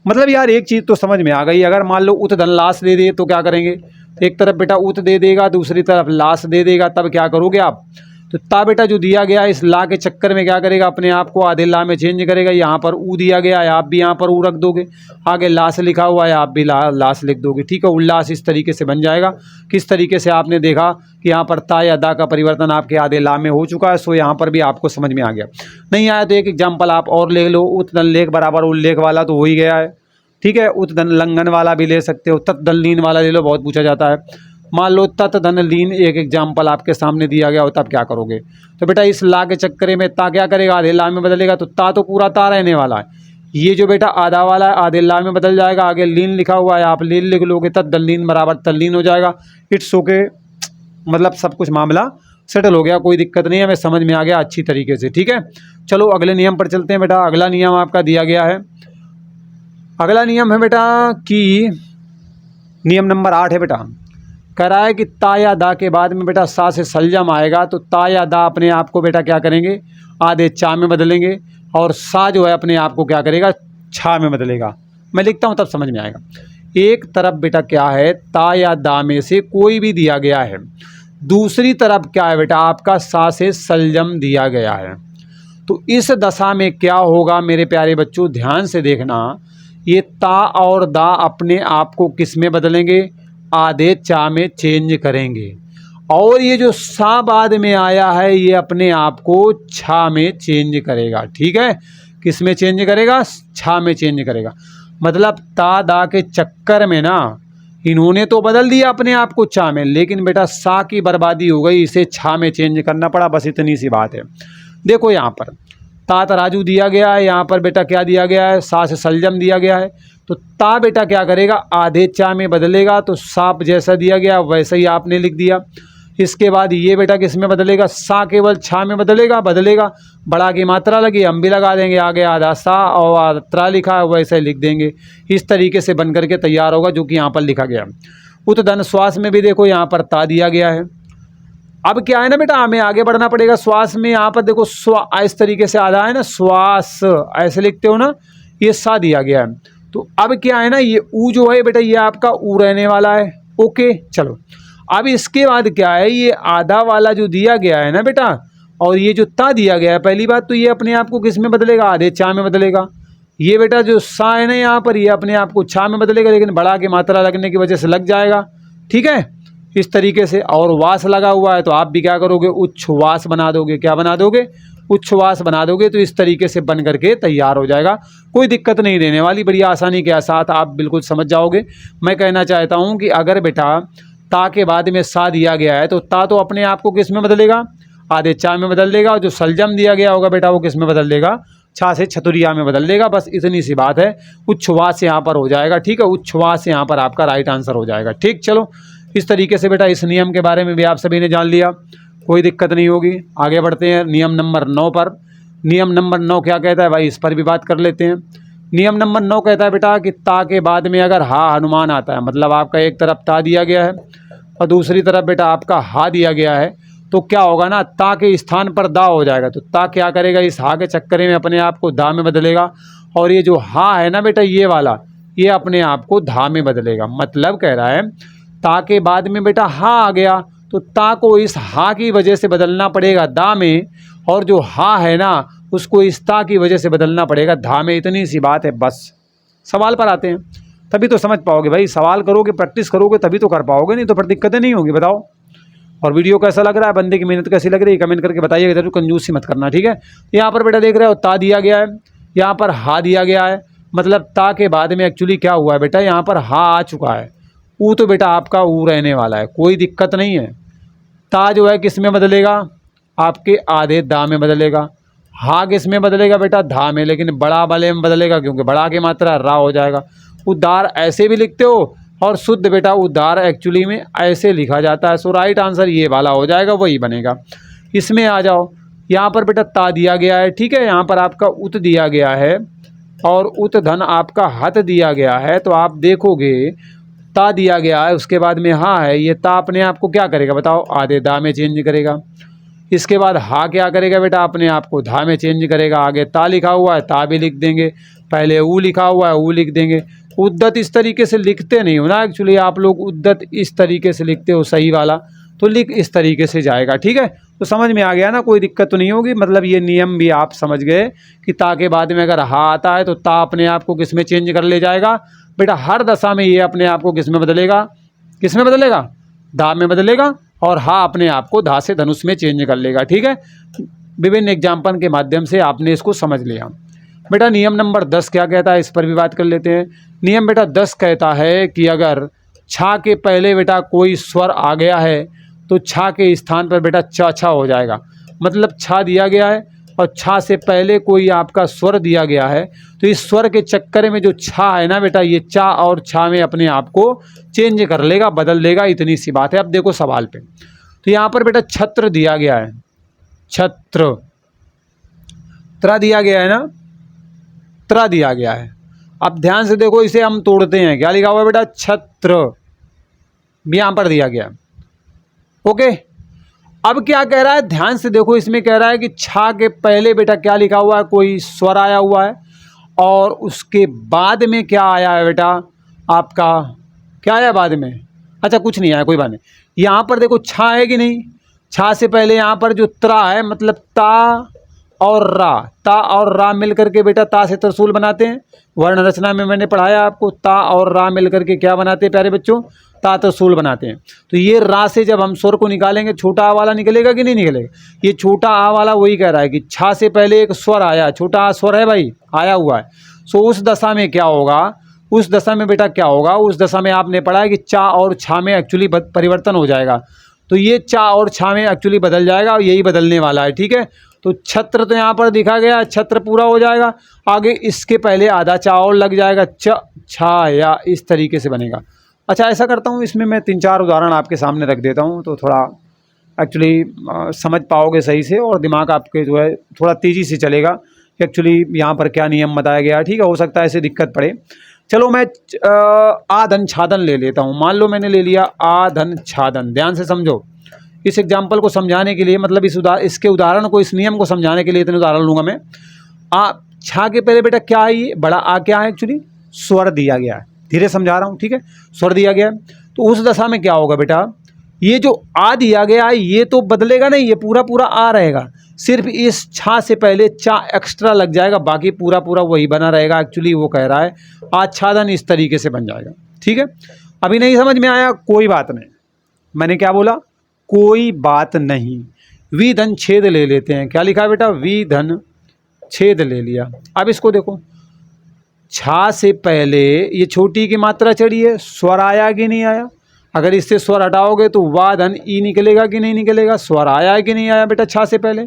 मतलब यार एक चीज़ तो समझ में आ गई, अगर मान लो उत धन लाश दे दे तो क्या करेंगे, एक तरफ बेटा उत दे देगा, दूसरी तरफ लाश दे देगा, तब क्या करोगे आप, तो ता बेटा जो दिया गया इस ला के चक्कर में क्या करेगा, अपने आप को आधे ला में चेंज करेगा। यहाँ पर ऊ दिया गया है, आप भी यहाँ पर ऊ रख दोगे, आगे लाश लिखा हुआ है, आप भी लाश लिख दोगे। ठीक है, उल्लास इस तरीके से बन जाएगा। किस तरीके से आपने देखा कि यहाँ पर ता या दा का परिवर्तन आपके आधे ला में हो चुका है, सो यहाँ पर भी आपको समझ में आ गया। नहीं आया तो एक एग्जाम्पल आप और ले लो, उत दन लेख बराबर उल्लेख वाला तो हो ही गया है। ठीक है, उत दन लंघन वाला भी ले सकते हो, तत् दन लीन वाला ले लो, बहुत पूछा जाता है। मान लो तत् धन लीन एक एग्जाम्पल आपके सामने दिया गया हो, तब क्या करोगे, तो बेटा इस ला के चक्कर में ता क्या करेगा, आधे ला में बदलेगा, तो ता तो पूरा ता रहने वाला है, ये जो बेटा आधा वाला है आधे ला में बदल जाएगा, आगे लीन लिखा हुआ है, आप लीन लिख लोगे, तत् दन लीन बराबर तल्लीन हो जाएगा। इट्स ओके, मतलब सब कुछ मामला सेटल हो गया, कोई दिक्कत नहीं है, हमें समझ में आ गया अच्छी तरीके से। ठीक है, चलो अगले नियम पर चलते हैं बेटा। अगला नियम आपका दिया गया है, अगला नियम है बेटा कि नियम नंबर 8 है बेटा, कह रहा है कि ता या दा के बाद में बेटा सा से सलजम आएगा, तो ता या दा अपने आप को बेटा क्या करेंगे, आधे चा में बदलेंगे, और सा जो है अपने आप को क्या करेगा, छा में बदलेगा। मैं लिखता हूँ तब समझ में आएगा। एक तरफ बेटा क्या है, ता या दा में से कोई भी दिया गया है, दूसरी तरफ क्या है बेटा, आपका सा से सलजम दिया गया है। तो इस दशा में क्या होगा मेरे प्यारे बच्चों, ध्यान से देखना, ये ता और दा अपने आप को किस में बदलेंगे, आधे चा में चेंज करेंगे, और ये जो सा बाद में आया है ये अपने आप को छा में चेंज करेगा। ठीक है, किस में चेंज करेगा, छा में चेंज करेगा। मतलब ता दा के चक्कर में ना इन्होंने तो बदल दिया अपने आप को छा में, लेकिन बेटा सा की बर्बादी हो गई, इसे छा में चेंज करना पड़ा, बस इतनी सी बात है। देखो यहाँ पर ता तराजू दिया गया है, यहाँ पर बेटा क्या दिया गया है, सा से सलजम दिया गया है, तो ता बेटा क्या करेगा, आधे चा में बदलेगा, तो सांप जैसा दिया गया वैसा ही आपने लिख दिया। इसके बाद ये बेटा किस में बदलेगा, सा केवल छा में बदलेगा, बड़ा की मात्रा लगी, हम भी लगा देंगे, आगे आधा सा और आत्रा लिखा है वैसे ही लिख देंगे। इस तरीके से बन करके तैयार होगा जो कि यहाँ पर लिखा गया। उत धन श्वास में भी देखो यहाँ पर ता दिया गया है। अब क्या है ना बेटा, हमें आगे बढ़ना पड़ेगा। श्वास में यहाँ पर देखो इस तरीके से आधा है ना, श्वास ऐसे लिखते हो ना, ये सा दिया गया है। तो अब क्या है ना, ये ऊ जो है बेटा ये आपका ऊ रहने वाला है। ओके चलो, अब इसके बाद क्या है, ये आधा वाला जो दिया गया है ना बेटा, और ये जो ता दिया गया है, पहली बात तो ये अपने आप को किस में बदलेगा, आधे चा में बदलेगा। ये बेटा जो सा है ना यहाँ पर, ये अपने आप को छा में बदलेगा, लेकिन बड़ा की मात्रा लगने की वजह से लग जाएगा। ठीक है, इस तरीके से। और वास लगा हुआ है तो आप भी क्या करोगे, उच्छ्वास बना दोगे। क्या बना दोगे, उच्छ्वास बना दोगे। तो इस तरीके से बन करके तैयार हो जाएगा, कोई दिक्कत नहीं रहने वाली, बड़ी आसानी के साथ आप बिल्कुल समझ जाओगे। मैं कहना चाहता हूँ कि अगर बेटा ता के बाद में सा दिया गया है तो ता तो अपने आप को किस में बदलेगा, आधे चा में बदल देगा, और जो सलजम दिया गया होगा बेटा वो किस में बदल देगा, छा से छतुरिया में बदल देगा। बस इतनी सी बात है, उच्छ्वास यहाँ पर हो जाएगा। ठीक है, उच्छ्वास यहाँ पर आपका राइट आंसर हो जाएगा। ठीक, चलो इस तरीके से बेटा इस नियम के बारे में भी आप सभी ने जान लिया। कोई दिक्कत नहीं होगी। आगे बढ़ते हैं नियम नंबर 9 पर। नियम नंबर 9 क्या कहता है भाई, इस पर भी बात कर लेते हैं। नियम नंबर 9 कहता है बेटा कि ता के बाद में अगर हा हनुमान आता है, मतलब आपका एक तरफ ता दिया गया है और दूसरी तरफ बेटा आपका हा दिया गया है, तो क्या होगा ना, ता के स्थान पर दा हो जाएगा। तो ता क्या करेगा, इस हा के चक्कर में अपने आप को दा में बदलेगा, और ये जो हा है ना बेटा ये वाला, ये अपने आप को धा में बदलेगा। मतलब कह रहा है ता के बाद में बेटा हा आ गया, तो ता को इस हा की वजह से बदलना पड़ेगा दा में, और जो हा है ना उसको इस ता की वजह से बदलना पड़ेगा धा में। इतनी सी बात है बस। सवाल पर आते हैं, तभी तो समझ पाओगे भाई। सवाल करोगे, प्रैक्टिस करोगे तभी तो कर पाओगे, नहीं तो फिर दिक्कतें नहीं होगी। बताओ। और वीडियो कैसा लग रहा है, बंदे की मेहनत कैसी लग रही है, कमेंट करके बताइएगा जरूर, कंजूसी मत करना, ठीक है। यहाँ पर बेटा देख रहे हो ता दिया गया है, यहाँ पर हा दिया गया है, मतलब ता के बाद में एक्चुअली क्या हुआ है बेटा, यहाँ पर हा आ चुका है। ऊ तो बेटा आपका ऊ रहने वाला है, कोई दिक्कत नहीं है। ता जो है किस में बदलेगा, आपके आधे दा में बदलेगा। हा किस में बदलेगा बेटा, धा में, लेकिन बड़ा वाले में बदलेगा, क्योंकि बड़ा की मात्रा रा हो जाएगा। उद्धार ऐसे भी लिखते हो, और शुद्ध बेटा उद्धार एक्चुअली में ऐसे लिखा जाता है। सो राइट आंसर ये वाला हो जाएगा, वही बनेगा। इसमें आ जाओ, यहाँ पर बेटा ता दिया गया है, ठीक है, यहाँ पर आपका उत दिया गया है, और उत धन आपका हत दिया गया है। तो आप देखोगे ता दिया गया है, उसके बाद में हा है, ये ता अपने आप को क्या करेगा बताओ, आधे दा में चेंज करेगा। इसके बाद हा क्या करेगा बेटा, अपने आप को धा में चेंज करेगा। आगे ता लिखा हुआ है, ता भी लिख देंगे। पहले ऊ लिखा हुआ है, ऊ लिख देंगे। उद्दत इस तरीके से लिखते नहीं हो ना एक्चुअली, आप लोग उद्दत इस तरीके से लिखते हो सही वाला, तो लिख इस तरीके से जाएगा, ठीक है। तो समझ में आ गया ना, कोई दिक्कत तो नहीं होगी। मतलब ये नियम भी आप समझ गए कि ता के बाद में अगर हा आता है तो ता अपने आप को किस में चेंज कर ले जाएगा बेटा, हर दशा में ये अपने आप को किस में बदलेगा, किस में बदलेगा, दा में बदलेगा, और हा अपने आप को धा से धनुष में चेंज कर लेगा, ठीक है। विभिन्न एग्जाम्पल के माध्यम से आपने इसको समझ लिया। बेटा नियम नंबर 10 क्या कहता है, इस पर भी बात कर लेते हैं। नियम बेटा 10 कहता है कि अगर छा के पहले बेटा कोई स्वर आ गया है तो छा के स्थान पर बेटा चा छा हो जाएगा। मतलब छा दिया गया है और छा से पहले कोई आपका स्वर दिया गया है, तो इस स्वर के चक्कर में जो छा है ना बेटा, ये चा और छा में अपने आप को चेंज कर लेगा, बदल लेगा। इतनी सी बात है। अब देखो सवाल पे, तो यहाँ पर बेटा छत्र दिया गया है, छत्र, त्रा दिया गया है ना, त्रा दिया गया है। अब ध्यान से देखो, इसे हम तोड़ते हैं, क्या लिखा हुआ है बेटा, छत्र, यहाँ पर दिया गया। ओके, अब क्या कह रहा है, ध्यान से देखो, इसमें कह रहा है कि छा के पहले बेटा क्या लिखा हुआ है, कोई स्वर आया हुआ है, और उसके बाद में क्या आया है बेटा, आपका क्या आया बाद में, अच्छा कुछ नहीं आया, कोई बात नहीं। यहाँ पर देखो छा है कि नहीं, छा से पहले यहाँ पर जो त्रा है, मतलब ता और रा, ता और रा मिल करके बेटा ता से त्रिशूल बनाते हैं। वर्ण रचना में मैंने पढ़ाया आपको, ता और रा मिल करके क्या बनाते हैं प्यारे बच्चों, ता त्रिशूल बनाते हैं। तो ये रा से जब हम स्वर को निकालेंगे, छोटा आ वाला निकलेगा कि नहीं निकलेगा, ये छोटा आ वाला वही कह रहा है कि छा से पहले एक स्वर आया, छोटा आ स्वर है भाई, आया हुआ है। सो उस दशा में क्या होगा, उस दशा में बेटा क्या होगा, उस दशा में आपने पढ़ा है कि चा और छा में एक्चुअली परिवर्तन हो जाएगा। तो ये चा और छा में एक्चुअली बदल जाएगा, और यही बदलने वाला है, ठीक है। तो छत्र तो यहाँ पर दिखा गया, छत्र पूरा हो जाएगा। आगे इसके पहले आधा चा और लग जाएगा, च छा या इस तरीके से बनेगा। अच्छा ऐसा करता हूँ, इसमें मैं 3-4 उदाहरण आपके सामने रख देता हूँ, तो थोड़ा एक्चुअली समझ पाओगे सही से, और दिमाग आपके जो है थोड़ा तेज़ी से चलेगा कि एक्चुअली यहाँ पर क्या नियम बताया गया है, ठीक है। हो सकता है ऐसे दिक्कत पड़े। चलो मैं आधन छादन ले लेता हूँ। मान लो मैंने ले लिया आधन छादन, ध्यान से समझो। इस एग्जाम्पल को समझाने के लिए, मतलब इसके उदाहरण को, इस नियम को समझाने के लिए इतने उदाहरण लूँगा मैं। छा के पहले बेटा क्या है, ये बड़ा आ क्या है, एक्चुअली स्वर दिया गया है। धीरे समझा रहा हूँ, ठीक है, स्वर दिया गया है। तो उस दशा में क्या होगा बेटा, ये जो आ दिया गया है ये तो बदलेगा नहीं, ये पूरा पूरा आ रहेगा, सिर्फ इस छा से पहले चा एक्स्ट्रा लग जाएगा, बाकी पूरा पूरा वही बना रहेगा। एक्चुअली वो कह रहा है आच्छादन इस तरीके से बन जाएगा, ठीक है। अभी नहीं समझ में आया, कोई बात नहीं, मैंने क्या बोला, कोई बात नहीं। विधन छेद ले लेते हैं, क्या लिखा है बेटा, विधन छेद ले लिया। अब इसको देखो, छा से पहले ये छोटी की मात्रा चढ़ी है, स्वर आया कि नहीं आया, अगर इससे स्वर हटाओगे तो वाधन ई निकलेगा कि नहीं निकलेगा, स्वर आया कि नहीं आया बेटा छा से पहले।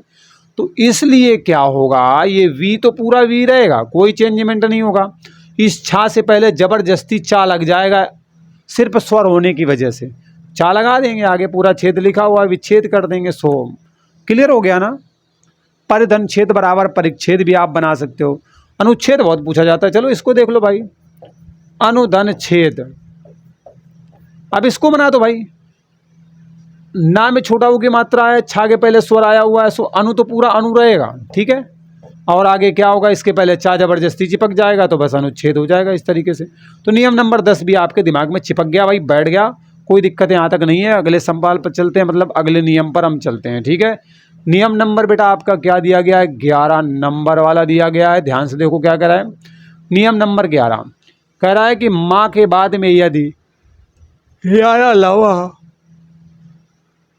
तो इसलिए क्या होगा, ये वी तो पूरा वी रहेगा, कोई चेंजमेंट नहीं होगा। इस छा से पहले जबरदस्ती चा लग जाएगा, सिर्फ स्वर होने की वजह से। चा लगा देंगे, आगे पूरा छेद लिखा हुआ है, विच्छेद कर देंगे। सो क्लियर हो गया ना। परिधन छेद बराबर परिच्छेद भी आप बना सकते हो। अनुच्छेद बहुत पूछा जाता है, चलो इसको देख लो भाई, अनुधन छेद। अब इसको बना दो भाई, ना में छोटा ऊ की मात्रा है, छा के पहले स्वर आया हुआ है, सो अनु तो पूरा अनु रहेगा, ठीक है। और आगे क्या होगा, इसके पहले चा जबरदस्ती चिपक जाएगा तो बस अनुच्छेद हो जाएगा इस तरीके से। तो नियम नंबर 10 भी आपके दिमाग में चिपक गया भाई, बैठ गया, कोई दिक्कत यहाँ तक नहीं है। अगले सवाल पर चलते हैं, मतलब अगले नियम पर हम चलते हैं, ठीक है। नियम नंबर बेटा आपका क्या दिया गया है, 11 नंबर वाला दिया गया है। ध्यान से देखो क्या कह रहा है। नियम नंबर 11 कह रहा है कि माँ के बाद में यदि यारा लावा,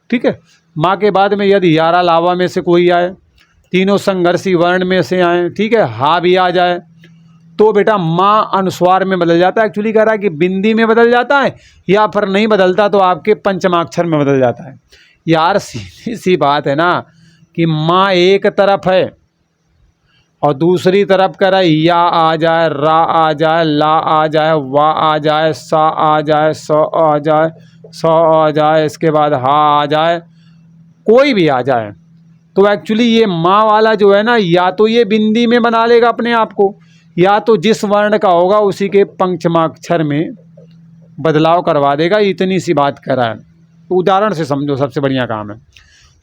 ठीक है, माँ के बाद में यदि यारा लावा में से कोई आए, तीनों संघर्षी वर्ण में से आए, ठीक है, हा भी आ जाए, तो बेटा माँ अनुस्वार में बदल जाता है। एक्चुअली कह रहा है कि बिंदी में बदल जाता है, या फिर नहीं बदलता तो आपके पंचमाक्षर में बदल जाता है। यार सीधी सी बात है ना कि माँ एक तरफ है और दूसरी तरफ कह रहा है या आ जाए, रा आ जाए, ला आ जाए, वा आ जाए, सा आ जाए, स आ जाए, स आ जाए, इसके बाद हा आ जाए, कोई भी आ जाए, तो एक्चुअली ये माँ वाला जो है ना, या तो ये बिंदी में बना लेगा अपने आप को, या तो जिस वर्ण का होगा उसी के पंचमाक्षर में बदलाव करवा देगा। इतनी सी बात कर रहा है, तो उदाहरण से समझो, सबसे बढ़िया काम है।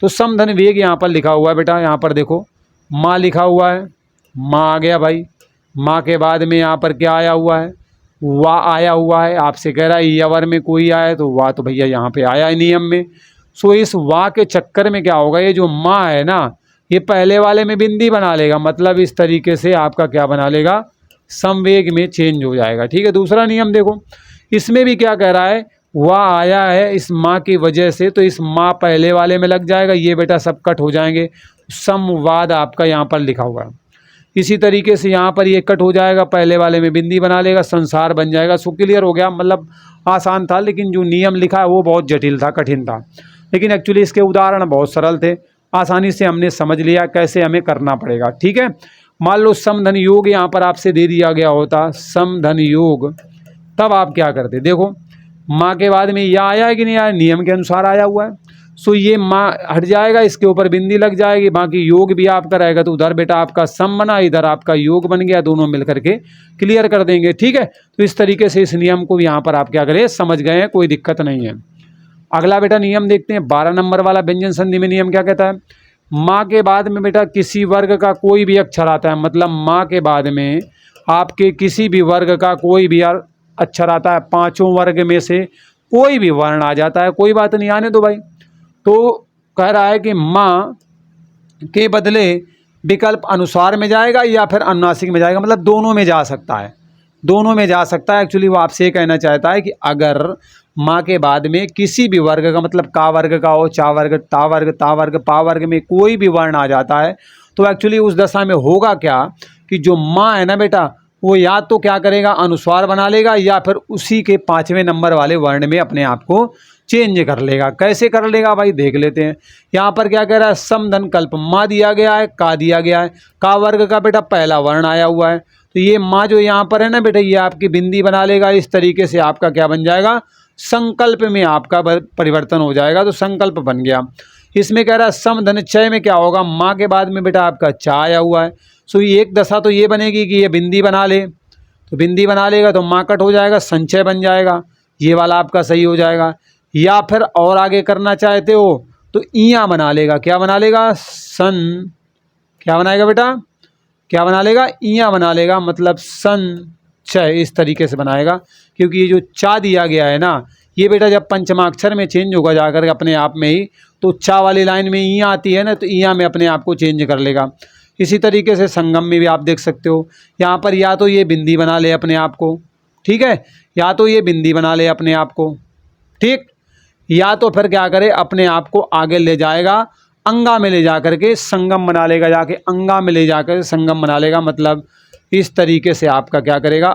तो समधन वेग यहाँ पर लिखा हुआ है बेटा, यहाँ पर देखो माँ लिखा हुआ है, माँ आ गया भाई। माँ के बाद में यहाँ पर क्या आया हुआ है, वाह आया हुआ है। आपसे कह रहा है यवर में कोई आया, तो वाह तो भैया यहाँ पे आया है नियम में। सो इस वाह के चक्कर में क्या होगा, ये जो माँ है ना, ये पहले वाले में बिंदी बना लेगा, मतलब इस तरीके से आपका क्या बना लेगा, समवेग में चेंज हो जाएगा, ठीक है। दूसरा नियम देखो, इसमें भी क्या कह रहा है, वाह आया है इस माँ की वजह से, तो इस माँ पहले वाले में लग जाएगा, ये बेटा सब कट हो जाएंगे। समवाद आपका यहाँ पर लिखा हुआ है। इसी तरीके से यहाँ पर ये कट हो जाएगा, पहले वाले में बिंदी बना लेगा, संसार बन जाएगा। सो क्लियर हो गया, मतलब आसान था, लेकिन जो नियम लिखा है वो बहुत जटिल था, कठिन था, लेकिन एक्चुअली इसके उदाहरण बहुत सरल थे, आसानी से हमने समझ लिया कैसे हमें करना पड़ेगा, ठीक है। मान लो समधन योग यहाँ पर आपसे दे दिया गया होता, समधन योग, तब आप क्या करते, देखो माँ के बाद में या आया है कि नहीं आया, नियम के अनुसार आया हुआ है। सो ये माँ हट जाएगा, इसके ऊपर बिंदी लग जाएगी, बाकी योग भी आपका रहेगा, तो उधर बेटा आपका सम बना, इधर आपका योग बन गया, दोनों मिल करके क्लियर कर देंगे, ठीक है। तो इस तरीके से इस नियम को यहाँ पर आप क्या करें, समझ गए हैं, कोई दिक्कत नहीं है। अगला बेटा नियम देखते हैं, 12 नंबर वाला व्यंजन संधि में नियम क्या कहता है। माँ के बाद में बेटा किसी वर्ग का कोई भी अक्षर आता है, मतलब माँ के बाद में आपके किसी भी वर्ग का कोई भी अक्षर आता है, पांचों वर्ग में से कोई भी वर्ण आ जाता है, कोई बात नहीं, आने दो भाई। तो कह रहा है कि माँ के बदले विकल्प अनुस्वार में जाएगा या फिर अनुनासिक में जाएगा, मतलब दोनों में जा सकता है, दोनों में जा सकता है। एक्चुअली वो आपसे ये कहना चाहता है कि अगर माँ के बाद में किसी भी वर्ग का, मतलब का वर्ग का हो, चा वर्ग, ता वर्ग, ता वर्ग, पा वर्ग में कोई भी वर्ण आ जाता है, तो एक्चुअली उस दशा में होगा क्या कि जो माँ है ना बेटा, वो या तो क्या करेगा, अनुस्वार बना लेगा, या फिर उसी के 5वें नंबर वाले वर्ण में अपने आप को चेंज कर लेगा। कैसे कर लेगा भाई, देख लेते हैं। यहाँ पर क्या कह रहा है, समधन कल्प माँ दिया गया है, का दिया गया है, का वर्ग का बेटा पहला वर्ण आया हुआ है, तो ये माँ जो यहाँ पर है ना बेटा, ये आपकी बिंदी बना लेगा, इस तरीके से आपका क्या बन जाएगा, संकल्प में आपका परिवर्तन हो जाएगा, तो संकल्प बन गया। इसमें कह रहा है समधन चय में क्या होगा, माँ के बाद में बेटा आपका चा आया हुआ है, सो एक दशा तो ये बनेगी कि ये बिंदी बना ले, तो बिंदी बना लेगा तो माँ कट हो जाएगा, संचय बन जाएगा, ये वाला आपका सही हो जाएगा। या फिर और आगे करना चाहते हो तो ईया बना लेगा, क्या बना लेगा, सन, क्या बनाएगा बेटा, क्या बना लेगा, ईया बना लेगा, मतलब संचय, इस तरीके से बनाएगा। क्योंकि ये जो चा दिया गया है ना, ये बेटा जब पंचमाक्षर में चेंज होगा जाकर अपने आप में ही, तो चा वाली लाइन में ईया आती है ना, तो ईया में अपने आप को चेंज कर लेगा। इसी तरीके से संगम में भी आप देख सकते हो, यहाँ पर या तो ये बिंदी बना ले अपने आप को, ठीक है, या तो ये बिंदी बना ले अपने आप को, ठीक, या तो फिर क्या करे, अपने आप को आगे ले जाएगा, अंगा में ले जा करके संगम बना लेगा, जाके अंगा में ले जाकर संगम बना लेगा, मतलब इस तरीके से आपका क्या करेगा,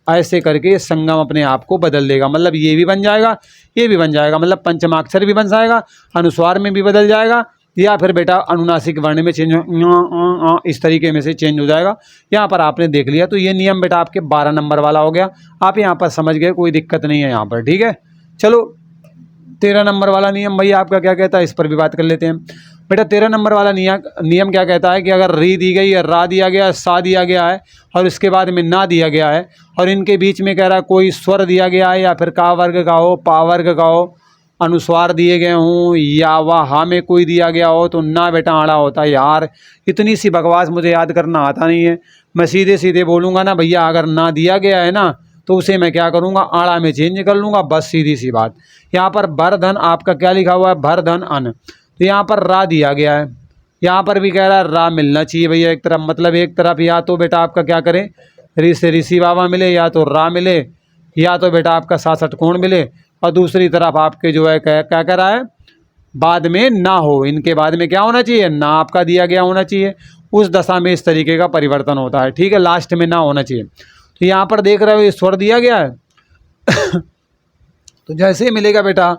ऐसे करके संगम अपने आप को बदल देगा, मतलब ये भी बन जाएगा, ये भी बन जाएगा, मतलब पंचमाक्षर भी बन जाएगा, अनुस्वार में भी बदल जाएगा, या फिर बेटा अनुनासिक वर्ण में चेंज, इस तरीके में से चेंज हो जाएगा। यहाँ पर आपने देख लिया, तो ये नियम बेटा आपके 12 नंबर वाला हो गया, आप यहाँ पर समझ गए, कोई दिक्कत नहीं है यहाँ पर, ठीक है। चलो 13 नंबर वाला नियम भैया आपका क्या कहता है, इस पर भी बात कर लेते हैं। बेटा 13 नंबर वाला नियम क्या कहता है कि अगर री दी गई है, रा दिया गया है, सा दिया गया है और इसके बाद में ना दिया गया है और इनके बीच में कह रहा है कोई स्वर दिया गया है या फिर का वर्ग का हो, पा वर्ग का हो, अनुस्वार दिए गए हों या वहा में कोई दिया गया हो तो ना बेटा आड़ा होता है। यार इतनी सी बकवास मुझे याद करना आता नहीं है, मैं सीधे सीधे बोलूँगा ना भैया, अगर ना दिया गया है ना तो उसे मैं क्या करूँगा, आड़ा में चेंज कर लूँगा, बस सीधी सी बात। यहाँ पर भर धन आपका क्या लिखा हुआ है, भर धन अन, तो यहाँ पर रा दिया गया है, यहाँ पर भी कह रहा है रा मिलना चाहिए भैया एक तरफ, मतलब एक तरफ या तो बेटा आपका क्या करें, री से ऋषि बाबा मिले या तो रा मिले या तो बेटा आपका 67 कोण मिले और दूसरी तरफ आपके जो है क्या कह रहा है, बाद में ना हो, इनके बाद में क्या होना चाहिए, ना आपका दिया गया होना चाहिए। उस दशा में इस तरीके का परिवर्तन होता है, ठीक है, लास्ट में ना होना चाहिए। तो यहाँ पर देख रहे हो ये स्वर दिया गया है तो जैसे ही मिलेगा बेटा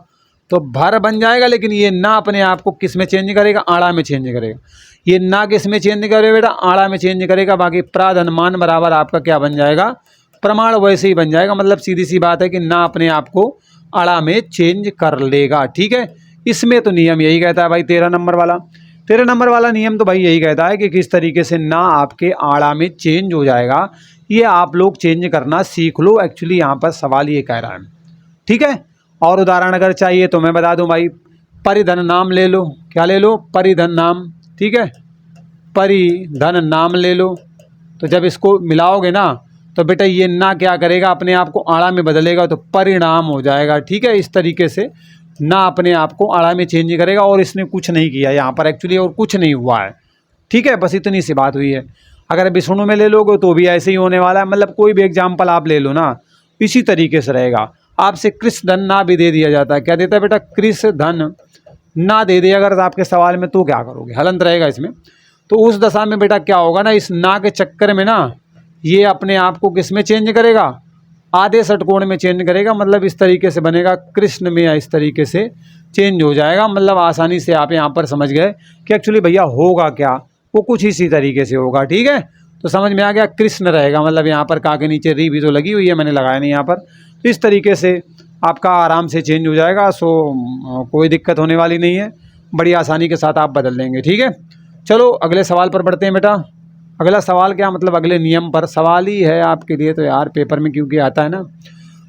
तो भर बन जाएगा, लेकिन ये ना अपने आप को किस में चेंज करेगा, आड़ा में चेंज करेगा। ये ना किस में चेंज करेगा बेटा, आड़ा में चेंज करेगा। बाकी प्राधनमान बराबर आपका क्या बन जाएगा, प्रमाण वैसे ही बन जाएगा। मतलब सीधी सी बात है कि ना अपने आप को आड़ा में चेंज कर लेगा, ठीक है। इसमें तो नियम यही कहता है भाई 13 नंबर वाला नियम तो भाई यही कहता है कि किस तरीके से ना आपके आड़ा में चेंज हो जाएगा, ये आप लोग चेंज करना सीख लो। एक्चुअली यहाँ पर सवाल ये कह रहा है, ठीक है। और उदाहरण अगर चाहिए तो मैं बता दूं भाई, परिधन नाम ले लो, क्या ले लो, परिधन नाम, ठीक है, परिधन नाम ले लो। तो जब इसको मिलाओगे ना तो बेटा ये ना क्या करेगा, अपने आप को आड़ा में बदलेगा तो परिणाम हो जाएगा, ठीक है। इस तरीके से ना अपने आप को आड़ा में चेंज करेगा और इसने कुछ नहीं किया यहाँ पर एक्चुअली, और कुछ नहीं हुआ है, ठीक है। बस इतनी सी बात हुई है। अगर विष्णु में ले लोगे तो भी ऐसे ही होने वाला है। मतलब कोई भी एग्जाम्पल आप ले लो ना, इसी तरीके से रहेगा। आपसे कृष धन ना भी दे दिया जाता है, क्या देता है बेटा, कृष धन ना दे दिया अगर आपके सवाल में, तो क्या करोगे, हलंत रहेगा इसमें। तो उस दशा में बेटा क्या होगा ना, इस ना के चक्कर में ना ये अपने आप को किस में चेंज करेगा, आधे षटकोण में चेंज करेगा। मतलब इस तरीके से बनेगा कृष्ण में, या इस तरीके से चेंज हो जाएगा। मतलब आसानी से आप यहाँ पर समझ गए कि एक्चुअली भैया होगा क्या, वो कुछ इसी तरीके से होगा, ठीक है। तो समझ में आ गया, कृष्ण रहेगा। मतलब यहाँ पर का के नीचे री भी तो लगी हुई है, मैंने लगाया नहीं यहाँ पर। तो इस तरीके से आपका आराम से चेंज हो जाएगा। सो कोई दिक्कत होने वाली नहीं है, बड़ी आसानी के साथ आप बदल देंगे, ठीक है। चलो अगले सवाल पर बढ़ते हैं बेटा। अगला सवाल क्या, मतलब अगले नियम पर सवाल ही है आपके लिए तो यार, पेपर में क्योंकि आता है ना।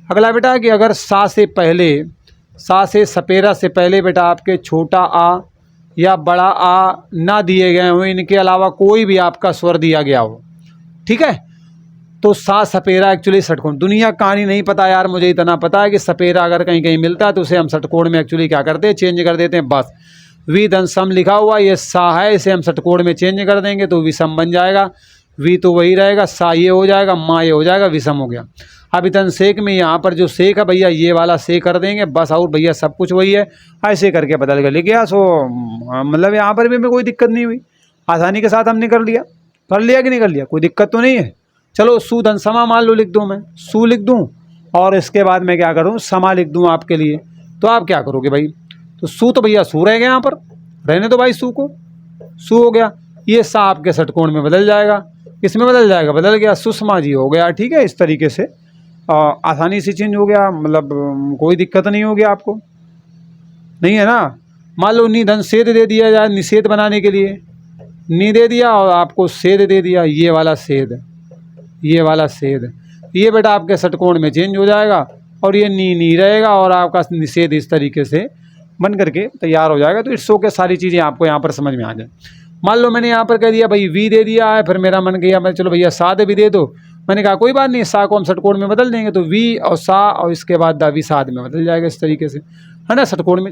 अगला बेटा कि अगर सा से पहले, सा से सपेरा से पहले बेटा आपके छोटा आ या बड़ा आ ना दिए गए हों, इनके अलावा कोई भी आपका स्वर दिया गया हो, ठीक है, तो सा सपेरा एक्चुअली षटकोण। दुनिया कहानी नहीं पता यार, मुझे इतना पता है कि सपेरा अगर कहीं कहीं मिलता है तो उसे हम षटकोण में एक्चुअली क्या करते हैं, चेंज कर देते हैं, बस। विधन सम लिखा हुआ ये सा है, इसे हम षटकोण में चेंज कर देंगे तो विषम बन जाएगा। वी तो वही रहेगा, सा ये हो जाएगा, माँ ये हो जाएगा, विषम हो गया। अब इतन सेक में यहाँ पर जो सेक है भैया, ये वाला से कर देंगे बस, और भैया सब कुछ वही है। ऐसे करके बदल के लिख गया। सो मतलब यहाँ पर भी हमें कोई दिक्कत नहीं हुई, आसानी के साथ हमने कर लिया कि नहीं कर लिया, कोई दिक्कत तो नहीं है। चलो सुधन समा मान लो लिख दूँ, मैं सु लिख दूँ और इसके बाद मैं क्या करूँ, समा लिख दूँ आपके लिए। तो आप क्या करोगे भाई, तो सु तो भैया सु रहेगा, यहाँ पर रहने दो भाई, सु को सु हो गया। ये सा आपके षटकोण में बदल जाएगा, किसमें बदल जाएगा, बदल गया, सुषमा जी हो गया, ठीक है। इस तरीके से आसानी से चेंज हो गया, मतलब कोई दिक्कत नहीं होगी आपको, नहीं है ना। मान लो निधन सेध दे दिया जाए, निषेध बनाने के लिए नी दे दिया और आपको सेध दे दिया, ये वाला सेध, ये वाला सेध, ये बेटा आपके षटकोण में चेंज हो जाएगा और ये नी रहेगा और आपका निषेध इस तरीके से बन करके तैयार हो जाएगा। तो इट्स ओके, सारी चीज़ें आपको यहाँ पर समझ में आ जाए। मान लो मैंने यहाँ पर कह दिया भाई वी दे दिया है, फिर मेरा मन किया मैं चलो भैया सा दे भी दे दो, मैंने कहा कोई बात नहीं, सा को हम षटकोण में बदल देंगे तो वी और सा और इसके बाद दा विषाद में बदल जाएगा, इस तरीके से, है ना, षटकोण में।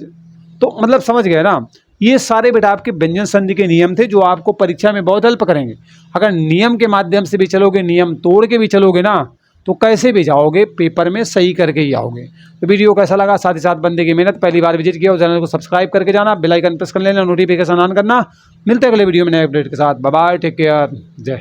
तो मतलब समझ गए ना, ये सारे बेटा आपके व्यंजन संधि के नियम थे जो आपको परीक्षा में बहुत हेल्प करेंगे। अगर नियम के माध्यम से भी चलोगे, नियम तोड़ के भी चलोगे ना, तो कैसे भी जाओगे पेपर में सही करके ही आओगे। तो वीडियो कैसा लगा, साथ ही साथ बंदे की मेहनत, पहली बार विजिट किया और चैनल को सब्सक्राइब करके जाना, बेल आइकन प्रेस कर लेना, नोटिफिकेशन ऑन करना। मिलते हैं अगले वीडियो में नए अपडेट के साथ। बाय बाय, टेक केयर, जय।